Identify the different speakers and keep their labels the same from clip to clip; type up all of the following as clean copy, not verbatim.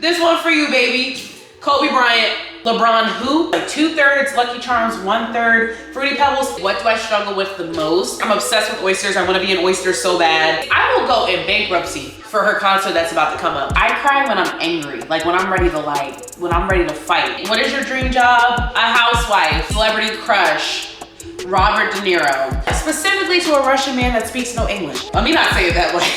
Speaker 1: This one for you, baby. Kobe Bryant, LeBron who? Like 2/3 Lucky Charms, 1/3 Fruity Pebbles. What do I struggle with the most? I'm obsessed with oysters. I want to be an oyster so bad. I will go in bankruptcy for her concert that's about to come up. I cry when I'm angry, like when I'm ready to fight. What is your dream job? A housewife, celebrity crush, Robert De Niro. Specifically to a Russian man that speaks no English. Let me not say it that way.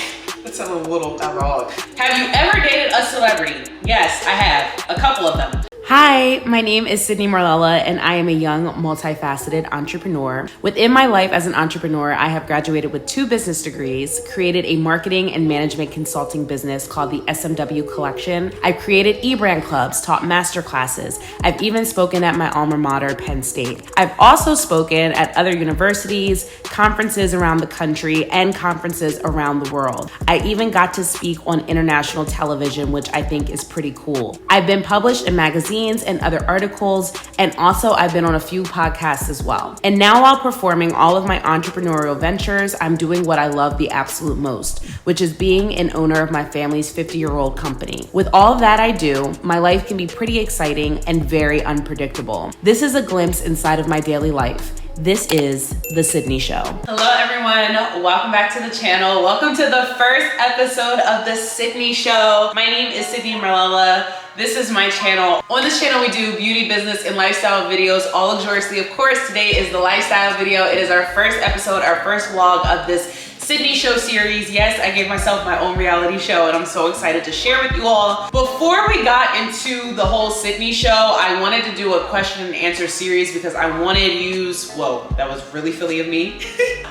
Speaker 1: That sounds a little wrong. Have you ever dated a celebrity? Yes, I have. A couple of them.
Speaker 2: Hi, my name is Sydnie Marlella, and I am a young, multifaceted entrepreneur. Within my life as an entrepreneur, I have graduated with 2 business degrees, created a marketing and management consulting business called the SMW Collection. I've created e-brand clubs, taught master classes. I've even spoken at my alma mater, Penn State. I've also spoken at other universities, conferences around the country, and conferences around the world. I even got to speak on international television, which I think is pretty cool. I've been published in magazines and other articles, and also I've been on a few podcasts as well. And now, while performing all of my entrepreneurial ventures, I'm doing what I love the absolute most, which is being an owner of my family's 50-year-old company. With all of that I do, my life can be pretty exciting and very unpredictable. This is a glimpse inside of my daily life. This is The Sydnie Show.
Speaker 1: Hello everyone, welcome back to the channel. Welcome to the first episode of The Sydnie Show. My name is Sydnie Marlella. This is my channel. On this channel, we do beauty, business, and lifestyle videos, all luxuriously. Of course, today is the lifestyle video. It is our first episode, our first vlog of this Sydnie Show series. Yes, I gave myself my own reality show and I'm so excited to share with you all. Before we got into the whole Sydnie Show, I wanted to do a question and answer series because I wanted you, whoa, that was really Philly of me.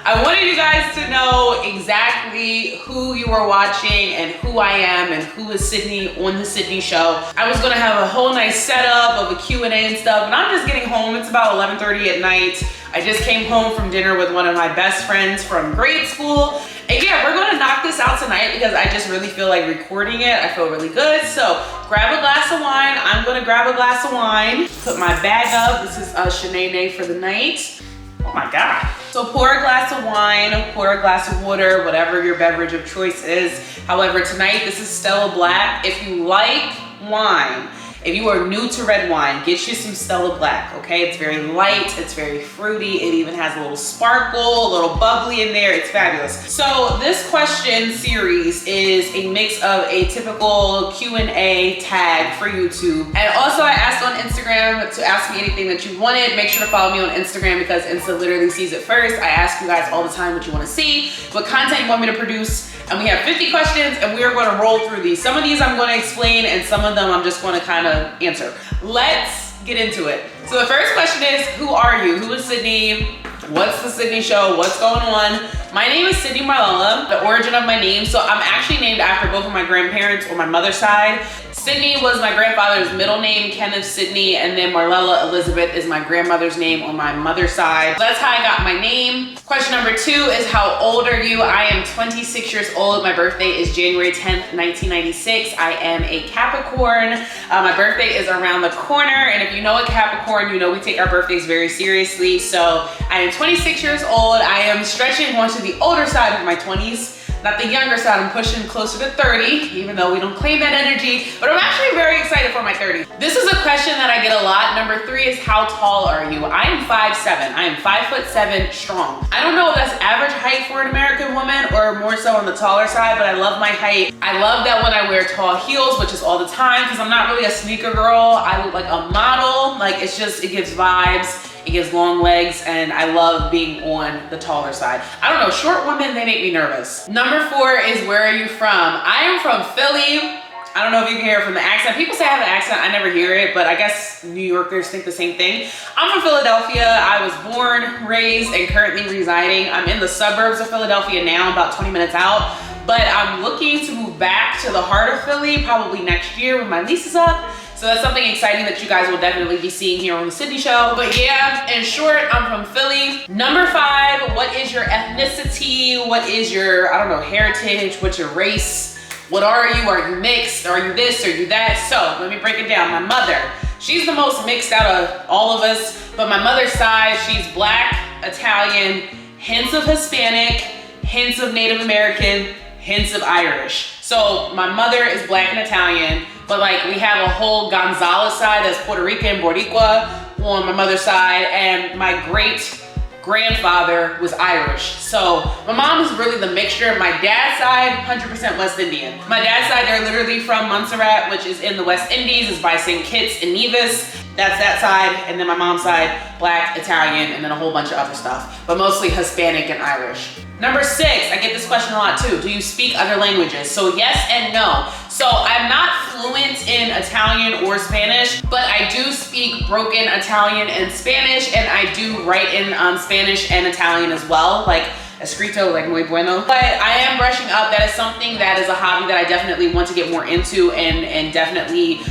Speaker 1: I wanted you guys to know exactly who you are watching and who I am and who is Sydnie on the Sydnie Show. I was gonna have a whole nice setup of a Q&A and stuff, and I'm just getting home. It's about 11:30 at night. I just came home from dinner with one of my best friends from grade school. And yeah, we're gonna knock this out tonight because I just really feel like recording it. I feel really good. So grab a glass of wine. I'm gonna grab a glass of wine. Put my bag up. This is a Shanae for the night. Oh my God. So pour a glass of wine, pour a glass of water, whatever your beverage of choice is. However, tonight this is Stella Black. If you like wine, if you are new to red wine, get you some Stella Black, okay? It's very light, it's very fruity, it even has a little sparkle, a little bubbly in there, it's fabulous. So this question series is a mix of a typical Q&A tag for YouTube. And also I asked on Instagram to ask me anything that you wanted. Make sure to follow me on Instagram because Insta literally sees it first. I ask you guys all the time what you wanna see, what content you want me to produce. And we have 50 questions and we are gonna roll through these. Some of these I'm gonna explain and some of them I'm just gonna kind of answer. Let's get into it. So the first question is, who are you? Who is Sydnie? What's the Sydnie Show? What's going on? My name is Sydnie Marlella, the origin of my name. So I'm actually named after both of my grandparents on my mother's side. Sydnie was my grandfather's middle name, Kenneth Sydnie, and then Marlella Elizabeth is my grandmother's name on my mother's side. So that's how I got my name. Question number 2 is, how old are you? I am 26 years old. My birthday is January 10th, 1996. I am a Capricorn. My birthday is around the corner. And if you know a Capricorn, you know we take our birthdays very seriously. So I am 26 years old. I am stretching onto the older side of my 20s. Not the younger side, I'm pushing closer to 30, even though we don't claim that energy, but I'm actually very excited for my 30s. This is a question that I get a lot. Number 3 is, how tall are you? I am 5'7". I am 5'7" strong. I don't know if that's average height for an American woman or more so on the taller side, but I love my height. I love that when I wear tall heels, which is all the time, because I'm not really a sneaker girl. I look like a model. Like, it's just, it gives vibes. It gives long legs, and I love being on the taller side. I don't know, short women, they make me nervous. Number 4 is, where are you from? I am from Philly. I don't know if you can hear it from the accent. People say I have an accent, I never hear it, but I guess New Yorkers think the same thing. I'm from Philadelphia. I was born, raised, and currently residing. I'm in the suburbs of Philadelphia now, about 20 minutes out, but I'm looking to move back to the heart of Philly probably next year when my lease is up. So that's something exciting that you guys will definitely be seeing here on the Sydnie Show. But yeah, in short, I'm from Philly. Number 5, what is your ethnicity? What is your, I don't know, heritage? What's your race? What are you? Are you mixed? Are you this? Are you that? So let me break it down. My mother, she's the most mixed out of all of us, but my mother's side, she's Black, Italian, hints of Hispanic, hints of Native American, hints of Irish. So my mother is Black and Italian. but like we have a whole Gonzalez side that's Puerto Rican, Boricua on my mother's side, and my great grandfather was Irish. So my mom is really the mixture. My dad's side, 100% West Indian. My dad's side, they're literally from Montserrat, which is in the West Indies. It's by St. Kitts and Nevis. That's that side. And then my mom's side, Black, Italian, and then a whole bunch of other stuff, but mostly Hispanic and Irish. Number 6, I get this question a lot too. Do you speak other languages? So yes and no. So I'm not fluent in Italian or Spanish, but I do speak broken Italian and Spanish, and I do write in Spanish and Italian as well, like escrito, like muy bueno. But I am brushing up. That is something that is a hobby that I definitely want to get more into and definitely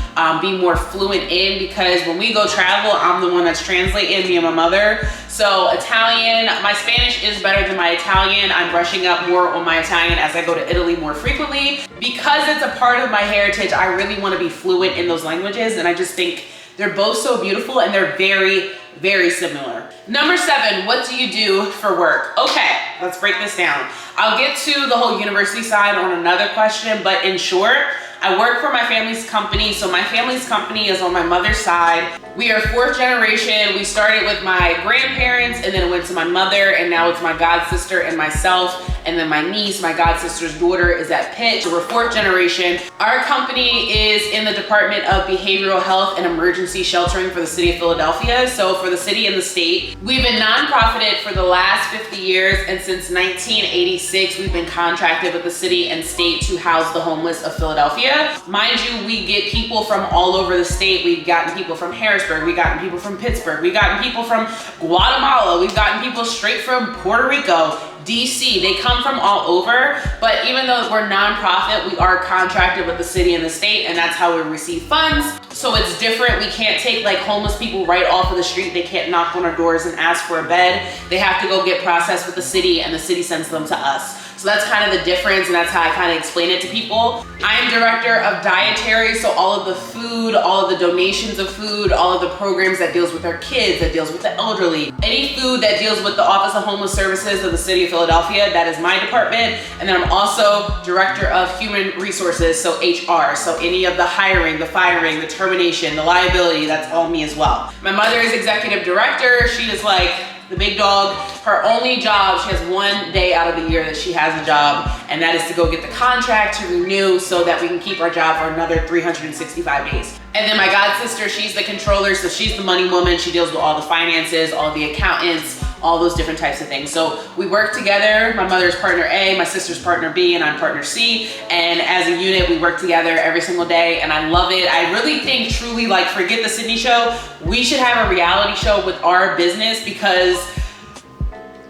Speaker 1: be more fluent in, because when we go travel, I'm the one that's translating, me and my mother. So Italian, my Spanish is better than my Italian. I'm brushing up more on my Italian as I go to Italy more frequently. Because it's a part of my heritage, I really want to be fluent in those languages, and I just think they're both so beautiful and they're very, very similar. Number 7, what do you do for work? Okay, let's break this down. I'll get to the whole university side on another question, but in short, I work for my family's company. So my family's company is on my mother's side. We are 4th generation. We started with my grandparents, and then it went to my mother, and now it's my god sister and myself, and then my niece, my god sister's daughter, is at Pitt. So we're 4th generation. Our company is in the Department of Behavioral Health and Emergency Sheltering for the city of Philadelphia. So for the city and the state, we've been nonprofited for the last 50 years, and since 1986, we've been contracted with the city and state to house the homeless of Philadelphia. Mind you, we get people from all over the state. We've gotten people from Harrisburg, we've gotten people from Pittsburgh, we've gotten people from Guatemala, we've gotten people straight from Puerto Rico, DC. They come from all over, but even though we're nonprofit, we are contracted with the city and the state, and that's how we receive funds. So it's different. We can't take like homeless people right off of the street. They can't knock on our doors and ask for a bed. They have to go get processed with the city, and the city sends them to us. So that's kind of the difference, and that's how I kind of explain it to people. I am director of dietary, so all of the food, all of the donations of food, all of the programs that deals with our kids, that deals with the elderly, any food that deals with the Office of Homeless Services of the City of Philadelphia, that is my department. And then I'm also director of human resources, so HR. So any of the hiring, the firing, the termination, the liability, that's all me as well. My mother is executive director. She is like the big dog. Her only job, she has 1 day out of the year that she has a job, and that is to go get the contract to renew so that we can keep our job for another 365 days. And then my god sister, she's the controller, so she's the money woman. She deals with all the finances, all the accountants, all those different types of things. So we work together. My mother's partner A, my sister's partner B, and I'm partner C. And as a unit, we work together every single day, and I love it. I really think truly, like, forget the Sydnie show, we should have a reality show with our business, because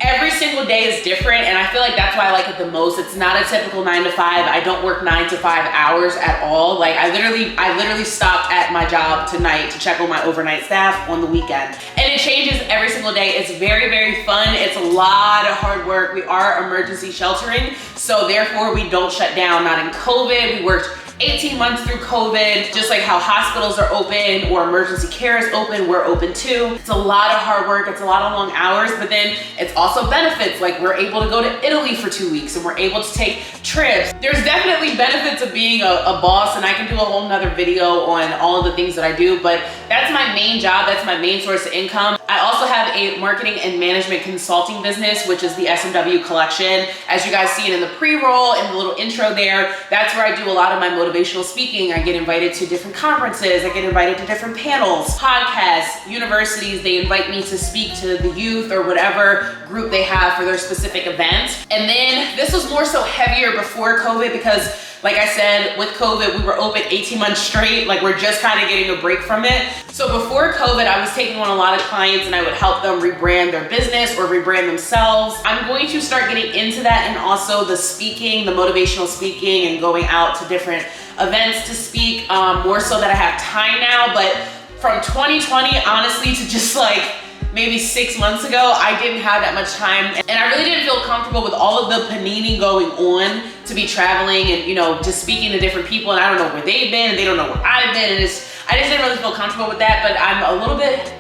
Speaker 1: every single day is different, and I feel like that's why I like it the most. It's not a typical 9 to 5. I don't work 9 to 5 hours at all. Like I literally stopped at my job tonight to check on my overnight staff on the weekend. And it changes every single day. It's very, very fun. It's a lot of hard work. We are emergency sheltering, so therefore we don't shut down. Not in COVID. We worked 18 months through COVID. Just like how hospitals are open or emergency care is open, we're open too. It's a lot of hard work, it's a lot of long hours, but then it's also benefits. Like we're able to go to Italy for 2 weeks, and we're able to take trips. There's definitely benefits of being a boss, and I can do a whole nother video on all of the things that I do, but that's my main job, that's my main source of income. I also have a marketing and management consulting business, which is the SMW collection. As you guys see it in the pre-roll, in the little intro there, that's where I do a lot of my motivational speaking. I get invited to different conferences, I get invited to different panels, podcasts, universities. They invite me to speak to the youth or whatever group they have for their specific event. And then this was more so heavier before COVID, because like I said, with COVID, we were open 18 months straight. Like we're just kind of getting a break from it. So before COVID, I was taking on a lot of clients, and I would help them rebrand their business or rebrand themselves. I'm going to start getting into that, and also the speaking, the motivational speaking, and going out to different events to speak, more so that I have time now. But from 2020, honestly, to just like maybe 6 months ago, I didn't have that much time, and I really didn't feel comfortable with all of the panini going on to be traveling and, you know, just speaking to different people, and I don't know where they've been and they don't know where I've been, and I just didn't really feel comfortable with that. But I'm a little bit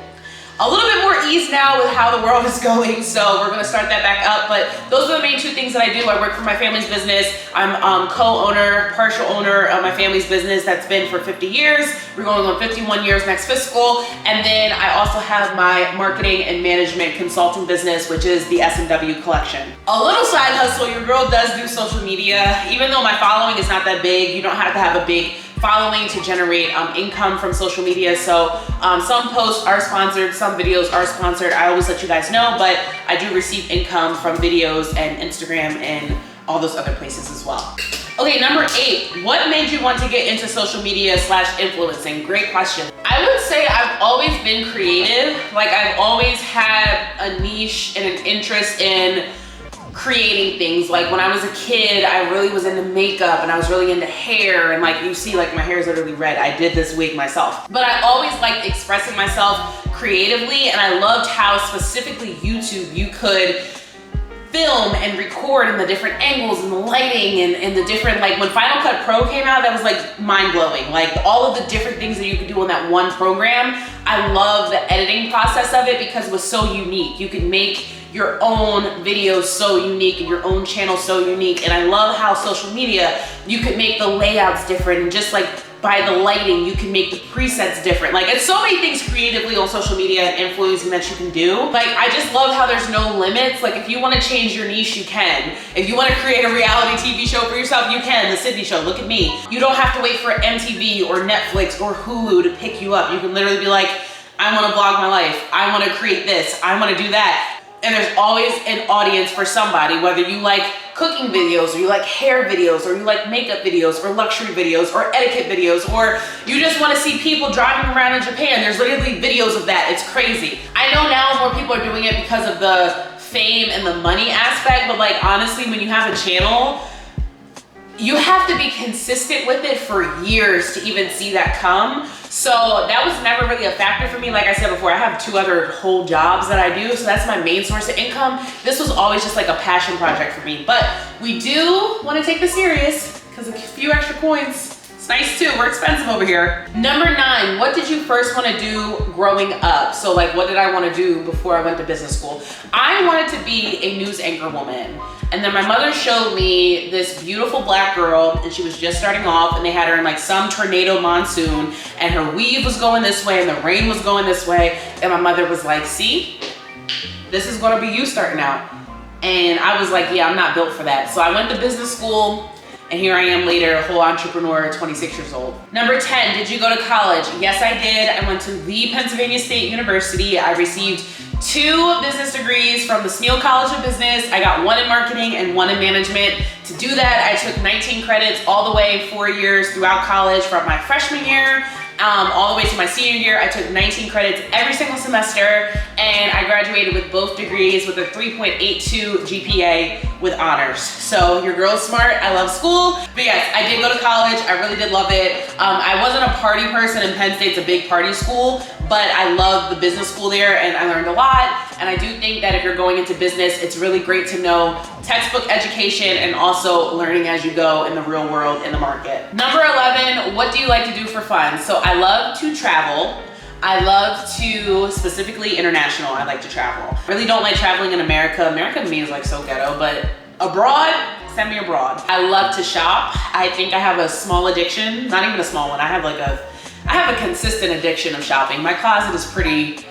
Speaker 1: a little bit more ease now with how the world is going, so we're gonna start that back up. But those are the main two things that I do. I work for my family's business. I'm co-owner, partial owner of my family's business that's been for 50 years. We're going on 51 years next fiscal. And then I also have my marketing and management consulting business, which is the S&W collection. A little side hustle, your girl does do social media. Even though my following is not that big, you don't have to have a big following to generate income from social media. So some posts are sponsored, some videos are sponsored. I always let you guys know, but I do receive income from videos and Instagram and all those other places as well. Okay, number 8, what made you want to get into social media / influencing? Great question. I would say I've always been creative. Like I've always had a niche and an interest in creating things. Like when I was a kid, I really was into makeup and I was really into hair, and like you see, like my hair is literally red. I did this wig myself. But I always liked expressing myself creatively, and I loved how specifically YouTube you could film and record in the different angles and the lighting and the different, like when Final Cut Pro came out, that was like mind-blowing. Like all of the different things that you could do on that one program. I love the editing process of it because it was so unique. You could make your own videos so unique and your own channel so unique. And I love how social media, you could make the layouts different, and just like by the lighting, you can make the presets different. Like it's so many things creatively on social media and influencing that you can do. Like I just love how there's no limits. Like if you want to change your niche, you can. If you want to create a reality TV show for yourself, you can. The Sydnie Show, look at me. You don't have to wait for MTV or Netflix or Hulu to pick you up. You can literally be like, I want to vlog my life. I want to create this. I want to do that. And there's always an audience for somebody, whether you like cooking videos or you like hair videos or you like makeup videos or luxury videos or etiquette videos, or you just want to see people driving around in Japan. There's literally videos of that. It's crazy. I know now more people are doing it because of the fame and the money aspect, but like honestly, when you have a channel, you have to be consistent with it for years to even see that come. So that was never really a factor for me. Like I said before, I have 2 other whole jobs that I do, so that's my main source of income. This was always just like a passion project for me. But we do want to take this serious because a few extra coins, it's nice too. We're expensive over here. Number 9, what did you first want to do growing up? So like, what did I want to do before I went to business school? I wanted to be a news anchor woman. And then my mother showed me this beautiful black girl, and she was just starting off, and they had her in like some tornado monsoon, and her weave was going this way and the rain was going this way. And my mother was like, see, this is gonna be you starting out. And I was like, yeah, I'm not built for that. So I went to business school, and here I am later, a whole entrepreneur, 26 years old. Number 10, did you go to college? Yes, I did. I went to the Pennsylvania State University. I received 2 business degrees from the Sneal College of Business. I got 1 in marketing and 1 in management. To do that, I took 19 credits all the way 4 years throughout college, from my freshman year all the way to my senior year. I took 19 credits every single semester, and I graduated with both degrees with a 3.82 GPA with honors. So your girl's smart. I love school. But yes, I did go to college. I really did love it. I wasn't a party person, and Penn State's a big party school, but I love the business school there, and I learned a lot. And I do think that if you're going into business, it's really great to know textbook education and also learning as you go in the real world in the market. Number 11, what do you like to do for fun? So I love to travel. I love to, specifically international, I like to travel. Really don't like traveling in America. America to me is like so ghetto, but abroad, send me abroad. I love to shop. I think I have a small addiction, not even a small one. I have a consistent addiction of shopping. My closet is pretty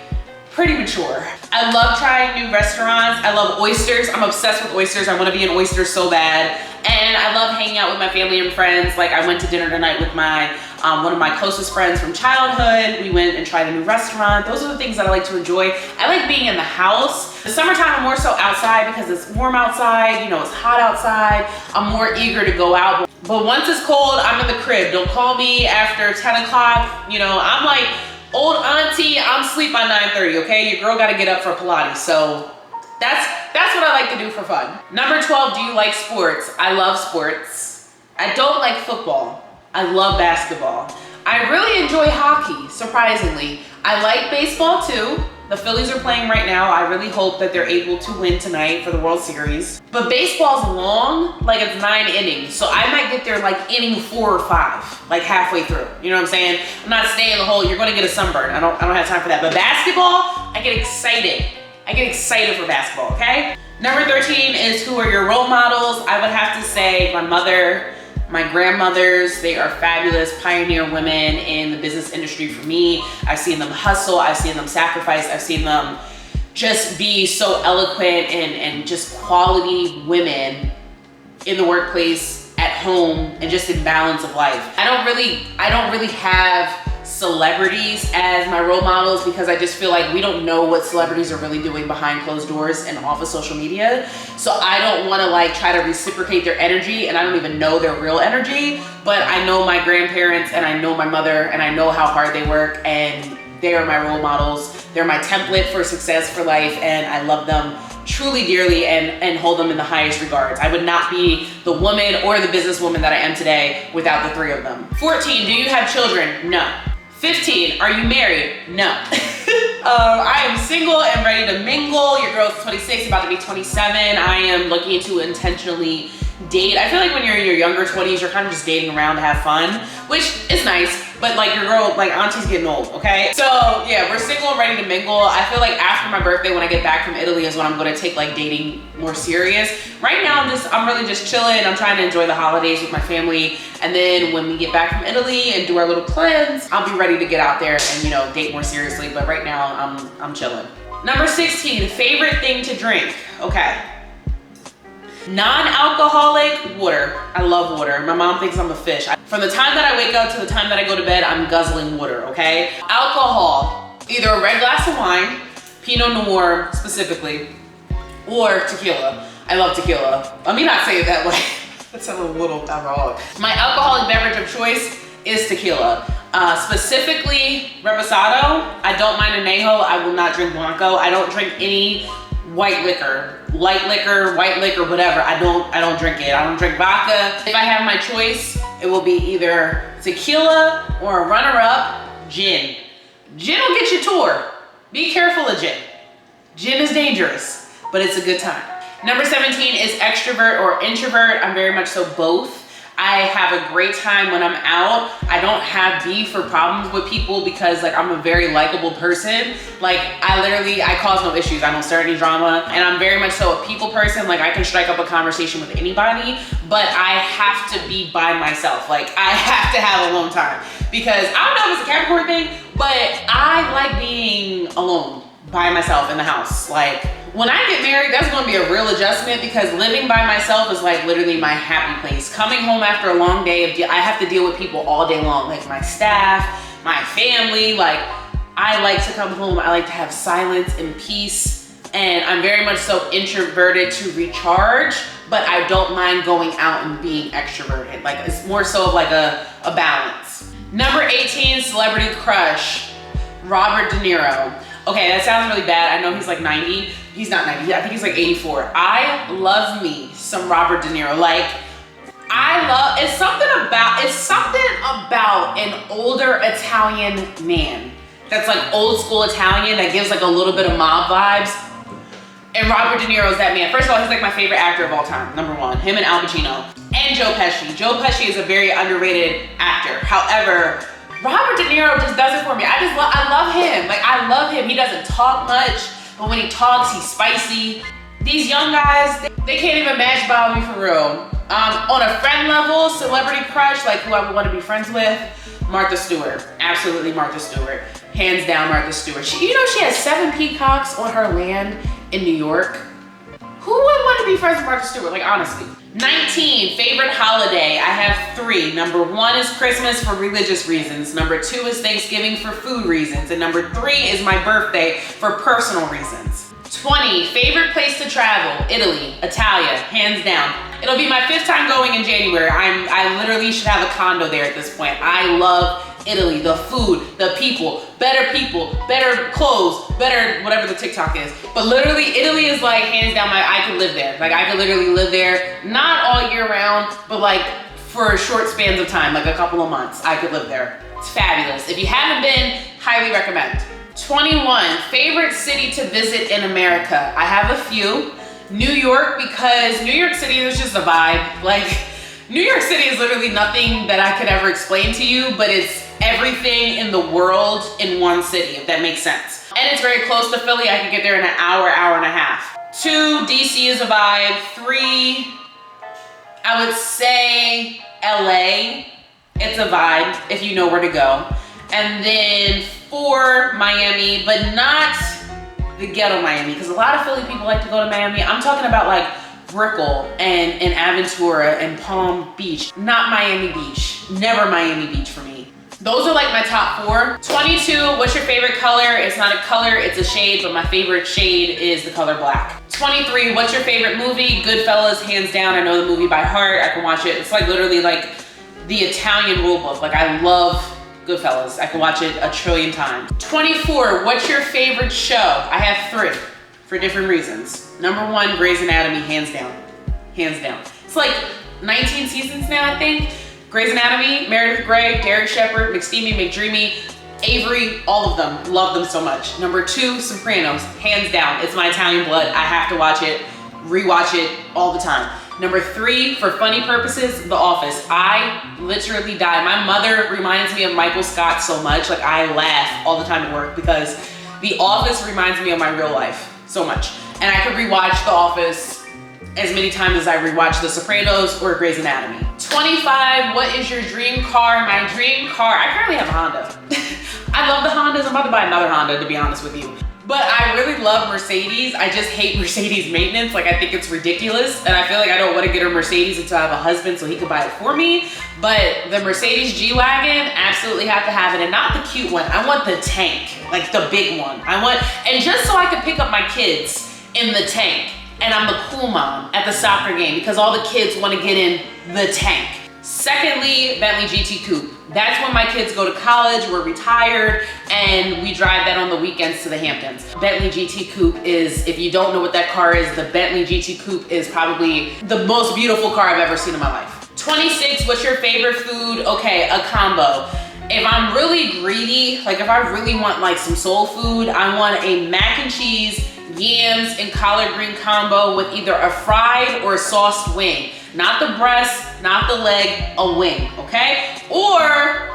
Speaker 1: mature. I love trying new restaurants. I love oysters. I'm obsessed with oysters. I want to be an oyster so bad. And I love hanging out with my family and friends. Like I went to dinner tonight with my one of my closest friends from childhood. We went and tried a new restaurant. Those are the things that I like to enjoy. I like being in the house. The summertime, I'm more so outside because it's warm outside. You know, it's hot outside. I'm more eager to go out. But once it's cold, I'm in the crib. Don't call me after 10 o'clock. You know, I'm like old auntie, I'm asleep by 9:30, okay? Your girl gotta get up for Pilates. So that's what I like to do for fun. Number 12, do you like sports? I love sports. I don't like football. I love basketball. I really enjoy hockey, surprisingly. I like baseball too. The Phillies are playing right now. I really hope that they're able to win tonight for the World Series. But baseball's long, like it's 9 innings. So I might get there like inning 4 or 5, like halfway through. You know what I'm saying? I'm not staying the whole, you're gonna get a sunburn. I don't have time for that. But basketball, I get excited. I get excited for basketball, okay? Number 13 is who are your role models? I would have to say my mother, my grandmothers. They are fabulous pioneer women in the business industry for me. I've seen them hustle, I've seen them sacrifice, I've seen them just be so eloquent and just quality women in the workplace, at home, and just in balance of life. I don't really have celebrities as my role models because I just feel like we don't know what celebrities are really doing behind closed doors and off of social media. So I don't want to like try to reciprocate their energy, and I don't even know their real energy, but I know my grandparents and I know my mother and I know how hard they work, and they are my role models. They're my template for success for life, and I love them truly dearly and hold them in the highest regards. I would not be the woman or the businesswoman that I am today without the 3 of them. 14, do you have children? No. 15, are you married? No. I am single and ready to mingle. Your girl's 26, about to be 27. I am looking to intentionally date. I feel like when you're in your younger 20s, you're kind of just dating around to have fun, which is nice, but like your girl, like auntie's getting old, okay? So yeah, we're single and ready to mingle. I feel like after my birthday, when I get back from Italy, is when I'm gonna take like dating more serious. Right now, I'm really just chilling. I'm trying to enjoy the holidays with my family. And then when we get back from Italy and do our little cleanse, I'll be ready to get out there and, you know, date more seriously. But right now, I'm chilling. Number 16, favorite thing to drink. Okay. Non-alcoholic water. I love water. My mom thinks I'm a fish. From the time that I wake up to the time that I go to bed, I'm guzzling water, okay? Alcohol, either a red glass of wine, Pinot Noir specifically, or tequila. I love tequila. Let me not say it that way. That sounds a little alcoholic. My alcoholic beverage of choice is tequila. Specifically, reposado. I don't mind añejo. I will not drink blanco. I don't drink any white liquor, light liquor, white liquor, whatever. I don't drink it. I don't drink vodka. If I have my choice, it will be either tequila or a runner-up, gin. Gin will get you tore. Be careful of gin. Gin is dangerous, but it's a good time. Number 17 is extrovert or introvert. I'm very much so both. I have a great time when I'm out. I don't have beef or problems with people because like I'm a very likable person. Like I cause no issues. I don't start any drama, and I'm very much so a people person. Like I can strike up a conversation with anybody, but I have to be by myself. Like I have to have alone time because I don't know if it's a Capricorn thing, but I like being alone by myself in the house. Like when I get married, that's gonna be a real adjustment because living by myself is like literally my happy place. Coming home after a long day I have to deal with people all day long, like my staff, my family. Like I like to come home, I like to have silence and peace, and I'm very much so introverted to recharge, but I don't mind going out and being extroverted. Like it's more so of like a balance. Number 18, celebrity crush, Robert De Niro. Okay, that sounds really bad. I know he's like 90. He's not 90, I think he's like 84. I love me some Robert De Niro. Like, it's something about an older Italian man that's like old school Italian that gives like a little bit of mob vibes. And Robert De Niro is that man. First of all, he's like my favorite actor of all time, number 1. Him and Al Pacino. And Joe Pesci. Joe Pesci is a very underrated actor. However, Robert De Niro just does it for me. I love him. Like, I love him. He doesn't talk much, but when he talks, he's spicy. These young guys, they can't even match Bobby for real. On a friend level, celebrity crush, like who I would want to be friends with, Martha Stewart. Absolutely Martha Stewart. Hands down Martha Stewart. She has 7 peacocks on her land in New York. Who would want to be friends with Martha Stewart? Like, honestly. 19, favorite holiday. I have 3. Number 1 is Christmas for religious reasons. Number 2 is Thanksgiving for food reasons. And number 3 is my birthday for personal reasons. 20, favorite place to travel. Italy, Italia, hands down. It'll be my 5th time going in January. I literally should have a condo there at this point. I love Italy, the food, the people, better clothes, better whatever the TikTok is. But literally, Italy is like hands down I could live there. Like I could literally live there, not all year round, but like for short spans of time, like a couple of months, I could live there. It's fabulous. If you haven't been, highly recommend. 21, favorite city to visit in America. I have a few. New York, because New York City is just a vibe. Like, New York City is literally nothing that I could ever explain to you, but it's everything in the world in one city, if that makes sense. And it's very close to Philly. I can get there in an hour, hour and a half. 2, DC is a vibe. 3, I would say LA. It's a vibe if you know where to go. And then 4, Miami, but not the ghetto Miami, because a lot of Philly people like to go to Miami. I'm talking about like Brickell and Aventura and Palm Beach, not Miami Beach. Never Miami Beach for me. Those are like my top 4. 22, what's your favorite color? It's not a color, it's a shade, but my favorite shade is the color black. 23, what's your favorite movie? Goodfellas, hands down. I know the movie by heart. I can watch it. It's like literally like the Italian rule book. Like, I love Goodfellas. I can watch it a trillion times. 24, what's your favorite show? I have 3 for different reasons. Number 1, Grey's Anatomy, hands down. Hands down. It's like 19 seasons now, I think. Grey's Anatomy, Meredith Grey, Derek Shepherd, McSteamy, McDreamy, Avery, all of them. Love them so much. Number 2, Sopranos, hands down. It's my Italian blood. I have to watch it, rewatch it all the time. Number 3, for funny purposes, The Office. I literally die. My mother reminds me of Michael Scott so much. Like, I laugh all the time at work because The Office reminds me of my real life so much. And I could rewatch The Office as many times as I rewatch The Sopranos or Grey's Anatomy. 25, what is your dream car? My dream car, I currently have a Honda. I love the Hondas. I'm about to buy another Honda, to be honest with you. But I really love Mercedes. I just hate Mercedes maintenance. Like, I think it's ridiculous. And I feel like I don't want to get a Mercedes until I have a husband so he can buy it for me. But the Mercedes G-Wagon, absolutely have to have it. And not the cute one. I want the tank, like the big one. And just so I can pick up my kids in the tank. And I'm the cool mom at the soccer game because all the kids want to get in the tank. Secondly, Bentley GT Coupe. That's when my kids go to college, we're retired, and we drive that on the weekends to the Hamptons. Bentley GT Coupe is, if you don't know what that car is, the Bentley GT Coupe is probably the most beautiful car I've ever seen in my life. 26, what's your favorite food? Okay, a combo. If I'm really greedy, like if I really want like some soul food, I want a mac and cheese, yams, and collard green combo with either a fried or a sauced wing. Not the breast, not the leg, a wing, okay? Or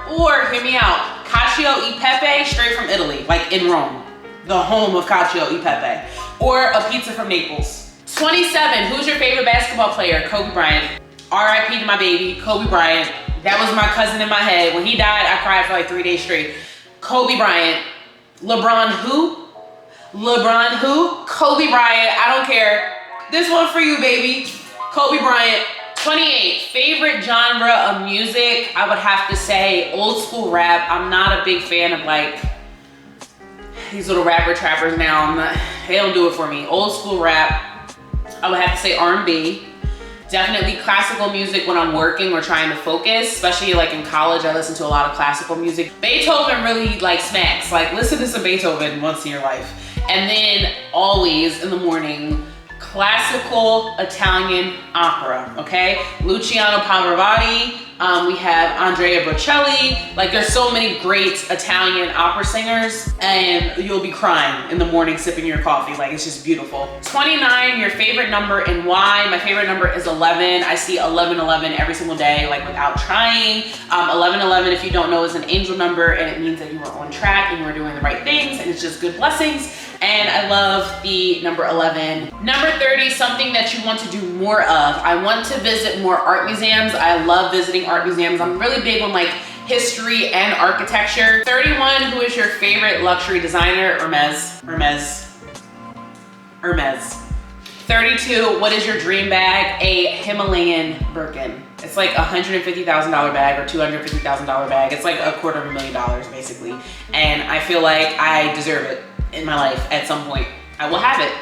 Speaker 1: hear me out, cacio e pepe straight from Italy, like in Rome, the home of cacio e pepe. Or a pizza from Naples. 27, who's your favorite basketball player? Kobe Bryant. RIP to my baby, Kobe Bryant. That was my cousin in my head. When he died, I cried for like 3 days straight. Kobe Bryant. LeBron who? LeBron who? Kobe Bryant, I don't care. This one for you, baby. Kobe Bryant. 28, favorite genre of music, I would have to say old school rap. I'm not a big fan of like these little rapper trappers now. They don't do it for me. Old school rap, I would have to say R&B. Definitely classical music when I'm working or trying to focus, especially like in college, I listen to a lot of classical music. Beethoven really like smacks. Like, listen to some Beethoven once in your life. And then always in the morning, classical Italian opera, okay? Luciano Pavarotti, we have Andrea Bocelli. Like, there's so many great Italian opera singers, and you'll be crying in the morning sipping your coffee. Like, it's just beautiful. 29, your favorite number and why? My favorite number is 11. I see 1111 every single day, like without trying. 1111, if you don't know, is an angel number, and it means that you were on track and you were doing the right things, and it's just good blessings. And I love the number 11. Number 30, something that you want to do more of. I want to visit more art museums. I love visiting art museums. I'm really big on like history and architecture. 31, who is your favorite luxury designer? Hermes. 32, what is your dream bag? A Himalayan Birkin. It's like a $150,000 bag or $250,000 bag. It's like $250,000 basically. And I feel like I deserve it in my life at some point. I will have it.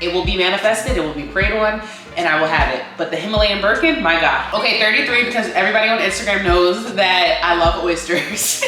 Speaker 1: It will be manifested, it will be prayed on, and I will have it. But the Himalayan Birkin, my God. Okay, 33, because everybody on Instagram knows that I love oysters.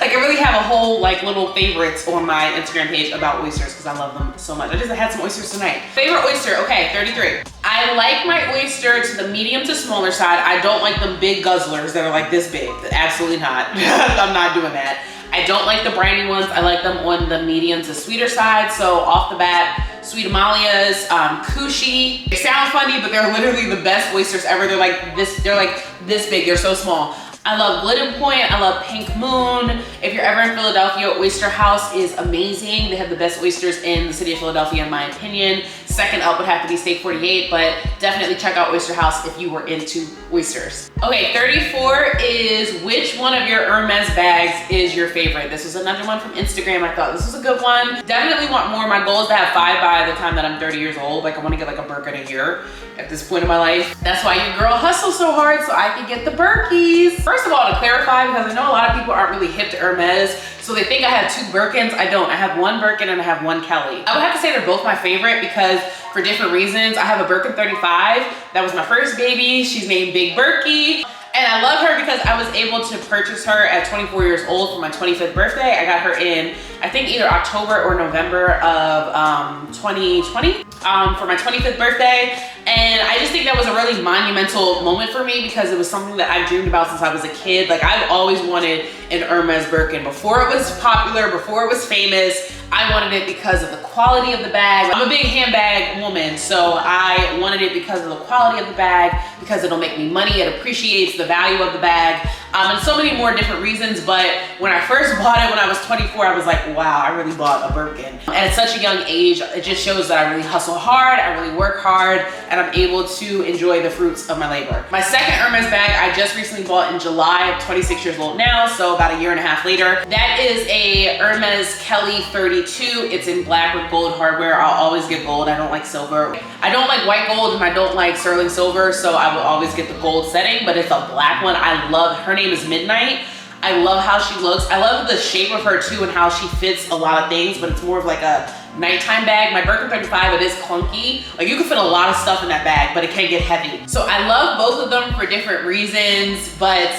Speaker 1: Like, I really have a whole like little favorites on my Instagram page about oysters because I love them so much. I just had some oysters tonight. Favorite oyster, okay, 33. I like my oyster to the medium to smaller side. I don't like them big guzzlers that are like this big. Absolutely not. I'm not doing that. I don't like the briny ones. I like them on the medium to sweeter side. So off the bat, Sweet Amalia's, Kushi. They sound funny, but they're literally the best oysters ever. They're like this big, they're so small. I love Glidden Point, I love Pink Moon. If you're ever in Philadelphia, Oyster House is amazing. They have the best oysters in the city of Philadelphia, in my opinion. Second up would have to be Steak 48, but definitely check out Oyster House if you were into oysters. Okay, 34 is which one of your Hermes bags is your favorite? This was another one from Instagram. I thought this was a good one. Definitely want more. My goal is to have 5 by the time that I'm 30 years old. Like I want to get like a Birkin a year at this point in my life. That's why your girl hustles so hard so I can get the Birkies. First of all, to clarify, because I know a lot of people aren't really hip to Hermes, so they think I have 2 Birkins. I don't. I have 1 Birkin and I have 1 Kelly. I would have to say they're both my favorite because for different reasons. I have a Birkin 35. That was my first baby. She's named Big Birkie. And I love her because I was able to purchase her at 24 years old for my 25th birthday. I got her in, I think either October or November of 2020 for my 25th birthday. And I just think that was a really monumental moment for me because it was something that I've dreamed about since I was a kid. Like I've always wanted an Hermes Birkin. Before it was popular, before it was famous, I wanted it because of the quality of the bag. I'm a big handbag woman, so I wanted it because of the quality of the bag, because it'll make me money, it appreciates the value of the bag, and so many more different reasons. But when I first bought it when I was 24, I was like, wow, I really bought a Birkin. And at such a young age, it just shows that I really hustle hard, I really work hard, and I'm able to enjoy the fruits of my labor. My second Hermes bag I just recently bought in July. I'm 26 years old now, so about a year and a half later. That is a Hermes Kelly 32. It's in black with gold hardware. I'll always get gold. I don't like silver. I don't like white gold and I don't like sterling silver, so I will always get the gold setting, but it's a black one. I love, her name is Midnight. I love how she looks. I love the shape of her too and how she fits a lot of things, but it's more of like a nighttime bag. My Birkin 35, it is clunky. Like you can fit a lot of stuff in that bag, but it can get heavy. So I love both of them for different reasons, but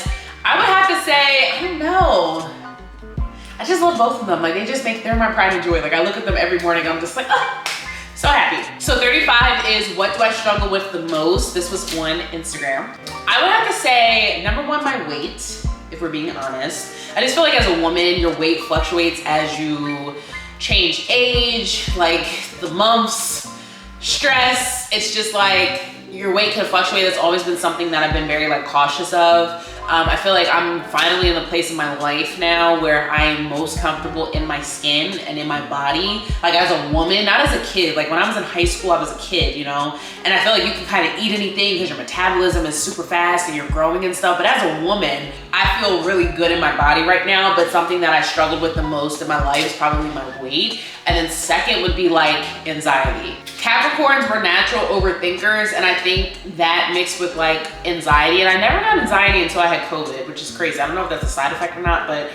Speaker 1: I would have to say, I don't know. I just love both of them. Like they're my pride and joy. Like I look at them every morning, I'm just like, ah, so happy. So 35 is what do I struggle with the most? This was on Instagram. I would have to say, number 1, my weight, if we're being honest. I just feel like as a woman, your weight fluctuates as you change age, like the months, stress. It's just like your weight can fluctuate. That's always been something that I've been very like cautious of. I feel like I'm finally in the place in my life now where I am most comfortable in my skin and in my body. Like as a woman, not as a kid. Like when I was in high school, I was a kid, you know? And I feel like you can kind of eat anything because your metabolism is super fast and you're growing and stuff. But as a woman, I feel really good in my body right now. But something that I struggled with the most in my life is probably my weight. And then second would be like anxiety. Capricorns were natural overthinkers, and I think that mixed with like anxiety, and I never got anxiety until I had COVID, which is crazy. I don't know if that's a side effect or not, but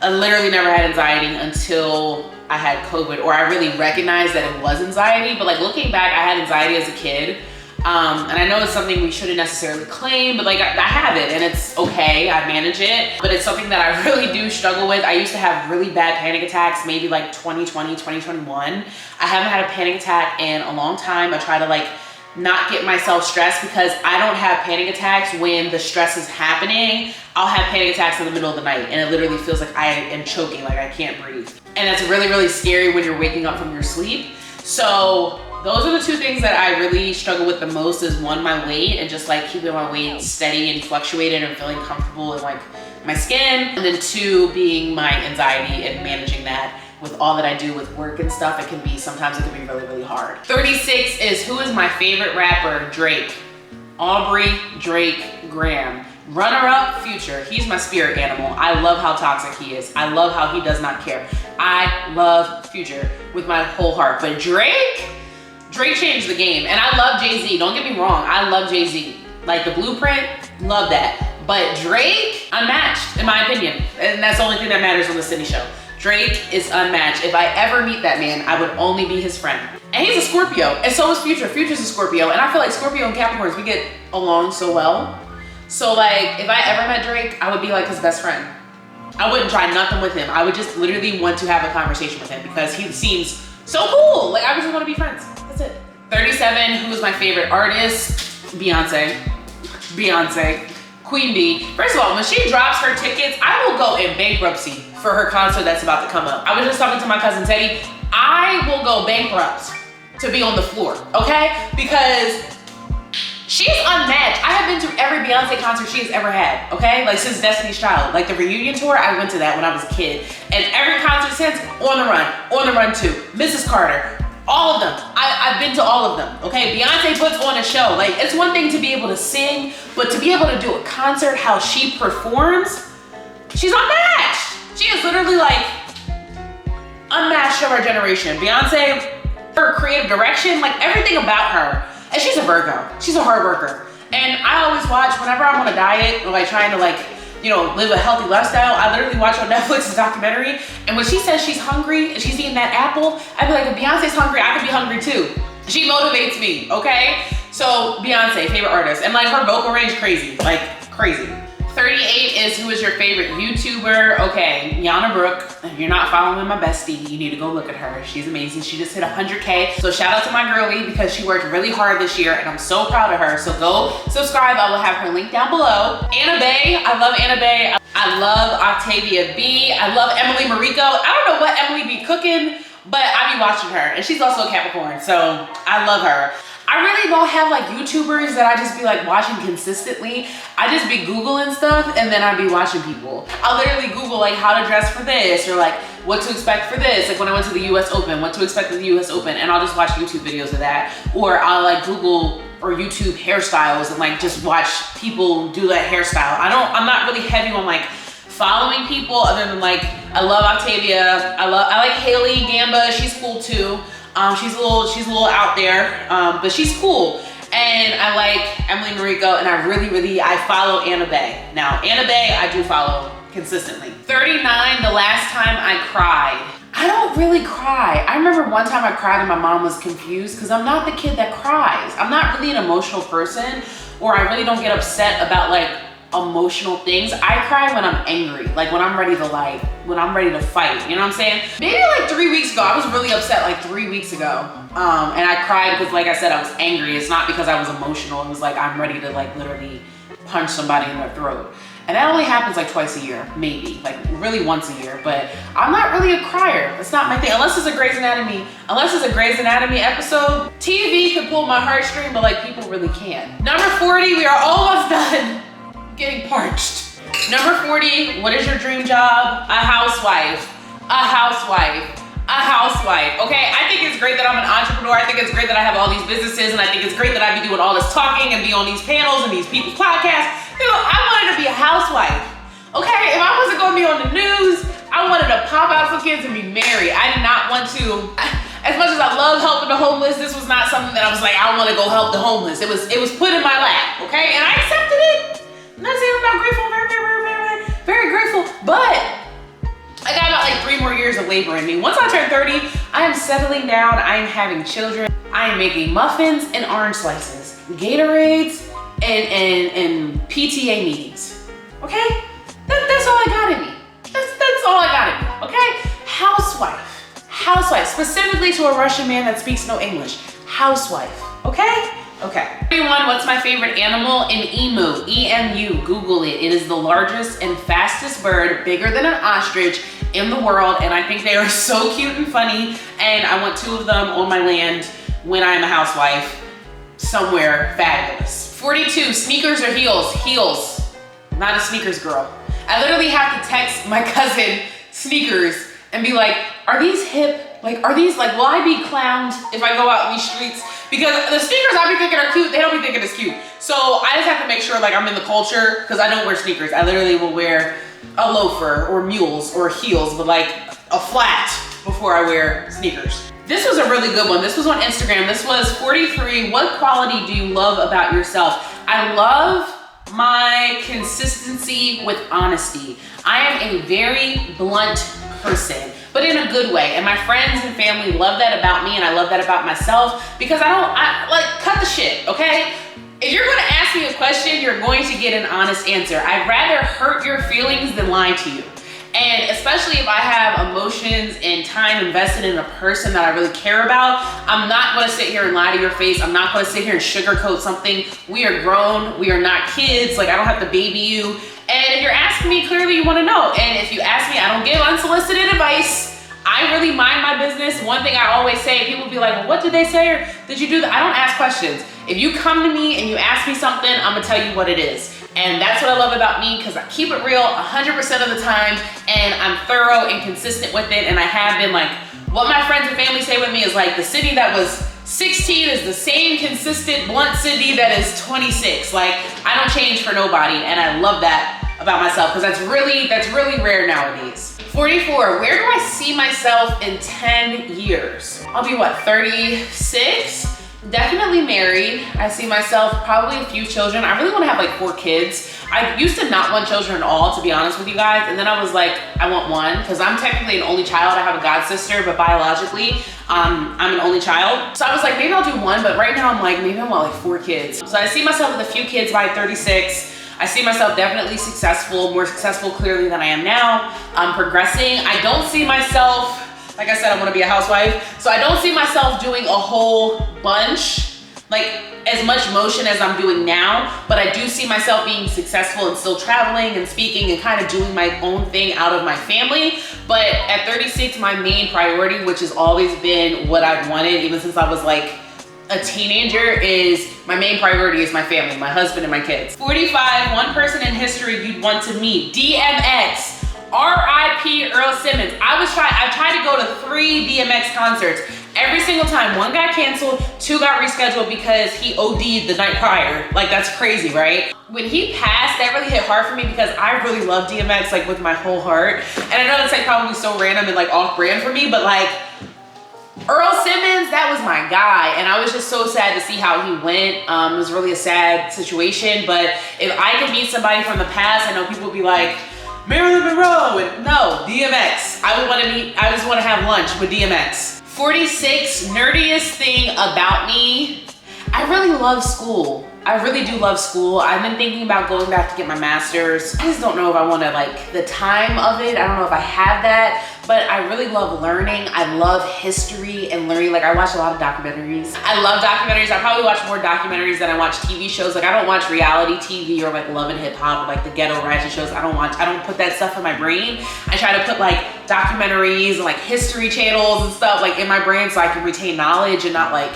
Speaker 1: I literally never had anxiety until I had COVID, or I really recognized that it was anxiety. But like looking back, I had anxiety as a kid. And I know it's something we shouldn't necessarily claim, but like I have it and it's okay, I manage it. But it's something that I really do struggle with. I used to have really bad panic attacks, maybe like 2020, 2021. I haven't had a panic attack in a long time. I try to like not get myself stressed because I don't have panic attacks when the stress is happening. I'll have panic attacks in the middle of the night and it literally feels like I am choking, like I can't breathe. And that's really, really scary when you're waking up from your sleep. So those are the 2 things that I really struggle with the most is 1, my weight and just like keeping my weight steady and fluctuated and feeling comfortable in like my skin. And then 2, being my anxiety and managing that with all that I do with work and stuff. Sometimes it can be really, really hard. 36 is who is my favorite rapper? Drake. Aubrey Drake Graham. Runner up, Future. He's my spirit animal. I love how toxic he is. I love how he does not care. I love Future with my whole heart. But Drake changed the game. And I love Jay-Z. Don't get me wrong. I love Jay-Z. Like the Blueprint, love that. But Drake, unmatched in my opinion. And that's the only thing that matters on the Sydnie show. Drake is unmatched. If I ever meet that man, I would only be his friend. And he's a Scorpio, and so is Future. Future's a Scorpio, and I feel like Scorpio and Capricorns, we get along so well. So like, if I ever met Drake, I would be like his best friend. I wouldn't try nothing with him. I would just literally want to have a conversation with him because he seems so cool. Like I just want to be friends, that's it. 37, who is my favorite artist? Beyonce. Queen Bee. First of all, when she drops her tickets, I will go in bankruptcy for her concert that's about to come up. I was just talking to my cousin Teddy. I will go bankrupt to be on the floor, okay? Because she's unmatched. I have been to every Beyonce concert she has ever had, okay? Like since Destiny's Child. Like the reunion tour, I went to that when I was a kid. And every concert since, On the Run 2, Mrs. Carter, all of them. I've been to all of them, okay? Beyonce puts on a show. Like it's one thing to be able to sing, but to be able to do a concert how she performs, she's unmatched. She is literally like unmatched of our generation. Beyonce, her creative direction, like everything about her. And she's a Virgo. She's a hard worker. And I always watch whenever I'm on a diet or like trying to like, you know, live a healthy lifestyle. I literally watch on Netflix a documentary. And when she says she's hungry and she's eating that apple, I'd be like, if Beyonce's hungry, I could be hungry too. She motivates me, okay? So Beyonce, favorite artist. And like her vocal range, crazy, like crazy. 38 is who is your favorite YouTuber? Okay, Yana Brooke. If you're not following my bestie, you need to go look at her. She's amazing. She just hit 100K. So shout out to my girlie because she worked really hard this year and I'm so proud of her. So go subscribe. I will have her link down below. Anna Bay, I love Anna Bay. I love Octavia B. I love Emily Mariko. I don't know what Emily be cooking, but I be watching her and she's also a Capricorn. So I love her. I really don't have like YouTubers that I just be like watching consistently. I just be Googling stuff and then I be watching people. I'll literally Google like how to dress for this or like what to expect for this. Like when I went to the US Open, what to expect at the US Open, and I'll just watch YouTube videos of that. Or I'll like Google or YouTube hairstyles and like just watch people do that hairstyle. I'm not really heavy on like following people other than like, I love Octavia. I like Haley Gamba, she's cool too. She's a little out there, but she's cool. And I like Emily Mariko, and I follow Anna Bay. Now, Anna Bay, I do follow consistently. 39, the last time I cried. I don't really cry. I remember one time I cried and my mom was confused because I'm not the kid that cries. I'm not really an emotional person, or I really don't get upset about like emotional things. I cry when I'm angry, like when I'm ready to fight, you know what I'm saying? Maybe like 3 weeks ago, I was really upset like 3 weeks ago. And I cried because like I said, I was angry. It's not because I was emotional. It was like, I'm ready to like literally punch somebody in their throat. And that only happens like twice a year, maybe, like really once a year, but I'm not really a crier. It's not my thing, unless it's a Grey's Anatomy episode. TV could pull my heartstring, but like people really can't. Number 40, we are almost done. Getting parched. Number 40, what is your dream job? A housewife. Okay, I think it's great that I'm an entrepreneur. I think it's great that I have all these businesses, and I think it's great that I be doing all this talking and be on these panels and these people's podcasts. You know, I wanted to be a housewife. Okay, if I wasn't gonna be on the news, I wanted to pop out some kids and be married. I did not want to, as much as I love helping the homeless, this was not something that I was like, I wanna go help the homeless. It was put in my lap, okay? And I accepted it. I'm not saying I'm not grateful, very grateful, but I got about like 3 more years of labor in me. Once I turn 30, I am settling down, I am having children, I am making muffins and orange slices, Gatorades, and PTA meetings, okay? That's all I got in me. That's all I got in me, okay? Housewife, specifically to a Russian man that speaks no English. Housewife, okay? Okay. Everyone, what's my favorite animal? An emu, E-M-U, Google it. It is the largest and fastest bird, bigger than an ostrich in the world, and I think they are so cute and funny, and I want 2 of them on my land when I'm a housewife, somewhere fabulous. 42, sneakers or heels? Heels, not a sneakers girl. I literally have to text my cousin sneakers and be like, are these hip? Like, will I be clowned if I go out in these streets? Because the sneakers I be thinking are cute, they don't be thinking it's cute. So I just have to make sure like I'm in the culture, because I don't wear sneakers. I literally will wear a loafer or mules or heels, but like a flat before I wear sneakers. This was a really good one. This was on Instagram. This was 43. What quality do you love about yourself? I love my consistency with honesty. I am a very blunt person, but in a good way. And my friends and family love that about me, and I love that about myself, because I like cut the shit, okay? If you're gonna ask me a question, you're going to get an honest answer. I'd rather hurt your feelings than lie to you. And especially if I have emotions and time invested in a person that I really care about, I'm not gonna sit here and lie to your face. I'm not gonna sit here and sugarcoat something. We are grown, we are not kids. Like, I don't have to baby you. And if you're asking me, clearly you wanna know. And if you ask me, I don't give unsolicited advice. I really mind my business. One thing I always say, people be like, well, what did they say? Or did you do that? I don't ask questions. If you come to me and you ask me something, I'm gonna tell you what it is. And that's what I love about me, because I keep it real 100% of the time, and I'm thorough and consistent with it. And I have been. Like, what my friends and family say with me is like, the Sydnie that was 16 is the same consistent, blunt Sydnie that is 26. Like, I don't change for nobody, and I love that about myself, because that's really rare nowadays. 44, where do I see myself in 10 years? I'll be what, 36? Definitely married. I see myself probably a few children. I really want to have like 4 kids. I used to not want children at all, to be honest with you guys. And then I was like, I want one, because I'm technically an only child. I have a god sister, but biologically, I'm an only child. So I was like, maybe I'll do one, but right now I'm like, maybe I want like 4 kids. So I see myself with a few kids by 36. I see myself definitely successful, more successful clearly than I am now. I'm progressing. I don't see myself, like I said, I want to be a housewife. So I don't see myself doing a whole bunch, like as much motion as I'm doing now, but I do see myself being successful and still traveling and speaking and kind of doing my own thing out of my family. But at 36, my main priority, which has always been what I've wanted, even since I was like a teenager, is my main priority is my family, my husband and my kids. 45, one person in history you'd want to meet. DMX. R.I.P. Earl Simmons. I've tried to go to 3 DMX concerts. Every single time, 1 got canceled, 2 got rescheduled because he OD'd the night prior. Like, that's crazy, right? When he passed, that really hit hard for me, because I really love DMX, like, with my whole heart. And I know it's like probably so random and like off brand for me, but like, Earl Simmons, that was my guy. And I was just so sad to see how he went. It was really a sad situation, but if I could meet somebody from the past, I know people would be like, Marilyn Monroe, and no, DMX. I just want to have lunch with DMX. 46, nerdiest thing about me. I really love school. I really do love school. I've been thinking about going back to get my master's. I just don't know if I want to, like, the time of it. I don't know if I have that, but I really love learning. I love history and learning. Like, I watch a lot of documentaries. I love documentaries. I probably watch more documentaries than I watch TV shows. Like, I don't watch reality TV or like Love and Hip Hop or like the ghetto ratchet shows. I don't put that stuff in my brain. I try to put like documentaries and like history channels and stuff like in my brain so I can retain knowledge and not like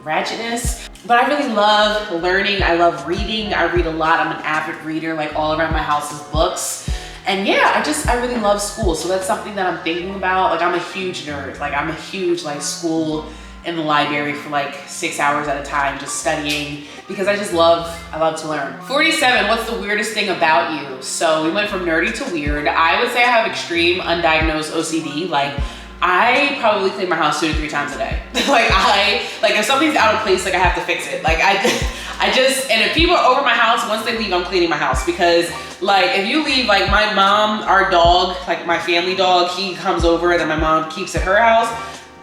Speaker 1: ratchetness. But I really love learning. I love reading. I read a lot. I'm an avid reader. Like, all around my house is books. And yeah, I really love school. So that's something that I'm thinking about. Like, I'm a huge nerd. Like, I'm a huge like school in the library for like 6 hours at a time just studying, because I love to learn. 47, what's the weirdest thing about you? So we went from nerdy to weird. I would say I have extreme undiagnosed OCD. Like, I probably clean my house 2 to 3 times a day. Like if something's out of place, like I have to fix it. Like I just, and if people are over my house, once they leave, I'm cleaning my house, because like if you leave, like my mom, our dog, like my family dog, he comes over and then my mom keeps at her house,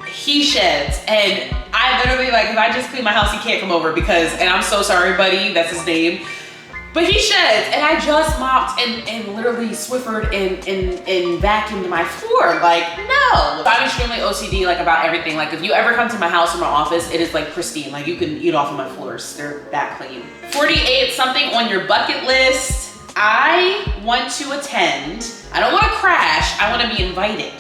Speaker 1: he sheds. And I literally, like, if I just clean my house, he can't come over because, and I'm so sorry, buddy, that's his name, but he sheds. And I just mopped and literally Swiffered and vacuumed my floor. Like, no. I'm extremely OCD, like, about everything. Like, if you ever come to my house or my office, it is like pristine. Like, you can eat off of my floors. They're that clean. 48, something on your bucket list. I want to attend, I don't want to crash, I want to be invited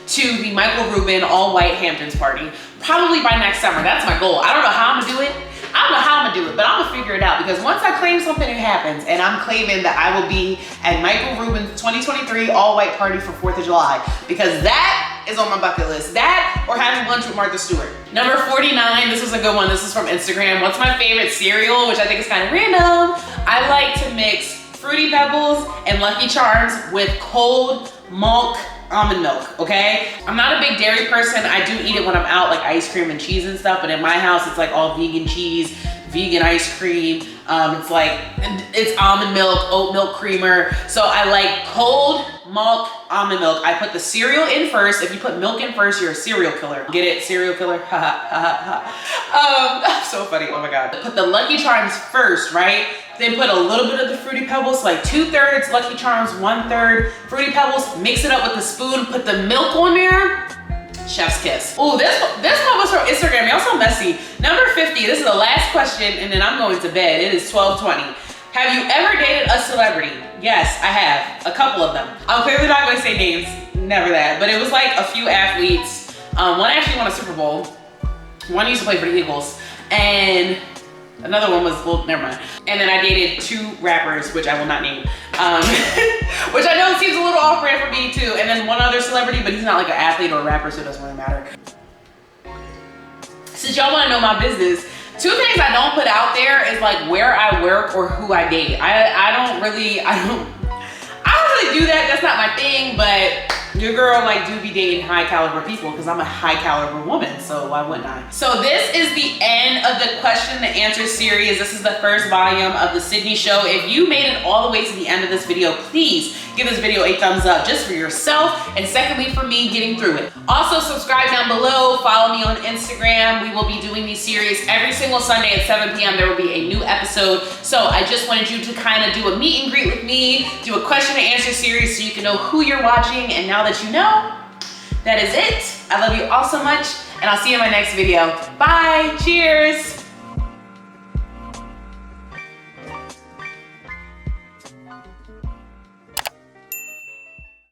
Speaker 1: to the Michael Rubin all-white Hamptons party, probably by next summer. That's my goal. I don't know how I'm gonna do it. I don't know how I'm gonna do it, but I'm gonna figure it out, because once I claim something, it happens. And I'm claiming that I will be at Michael Rubin's 2023 all-white party for 4th of July, because that is on my bucket list. That, or having lunch with Martha Stewart. Number 49, this is a good one. This is from Instagram. What's my favorite cereal? Which I think is kind of random. I like to mix Fruity Pebbles and Lucky Charms with cold milk almond milk, okay? I'm not a big dairy person. I do eat it when I'm out, like ice cream and cheese and stuff, but in my house, it's like all vegan cheese, vegan ice cream. It's almond milk, oat milk creamer. So I like cold milk almond milk. I put the cereal in first. If you put milk in first, you're a serial killer. Get it? Serial killer? Ha ha ha ha. So funny, oh my God. Put the Lucky Charms first, right? Then put a little bit of the Fruity Pebbles, like 2/3 Lucky Charms, 1/3 Fruity Pebbles. Mix it up with the spoon, put the milk on there. Chef's kiss. Oh, this one was from Instagram. Y'all so messy. Number 50, this is the last question, and then I'm going to bed. It is 12:20. Have you ever dated a celebrity? Yes, I have. A couple of them. I'm clearly not gonna say names, never that. But it was like a few athletes. One actually won a Super Bowl. One used to play for the Eagles. And another one was, well, never mind. And then I dated 2 rappers, which I will not name. Which I know seems a little off-brand for me too. And then one other celebrity, but he's not like an athlete or a rapper, so it doesn't really matter. Since y'all wanna know my business, 2 things I don't put out there is like where I work or who I date. I don't really do that. That's not my thing, but your girl like do be dating high caliber people because I'm a high caliber woman, so why wouldn't I? So this is the end of the question and answer series. This is the first volume of the Sydnie Show. If you made it all the way to the end of this video, please give this video a thumbs up just for yourself, and secondly for me getting through it. Also subscribe down below, follow me on Instagram. We will be doing these series every single Sunday at 7 p.m. There will be a new episode. So I just wanted you to kind of do a meet and greet with me, do a question and answer series so you can know who you're watching. And now that you know, that is it. I love you all so much, and I'll see you in my next video. Bye, cheers.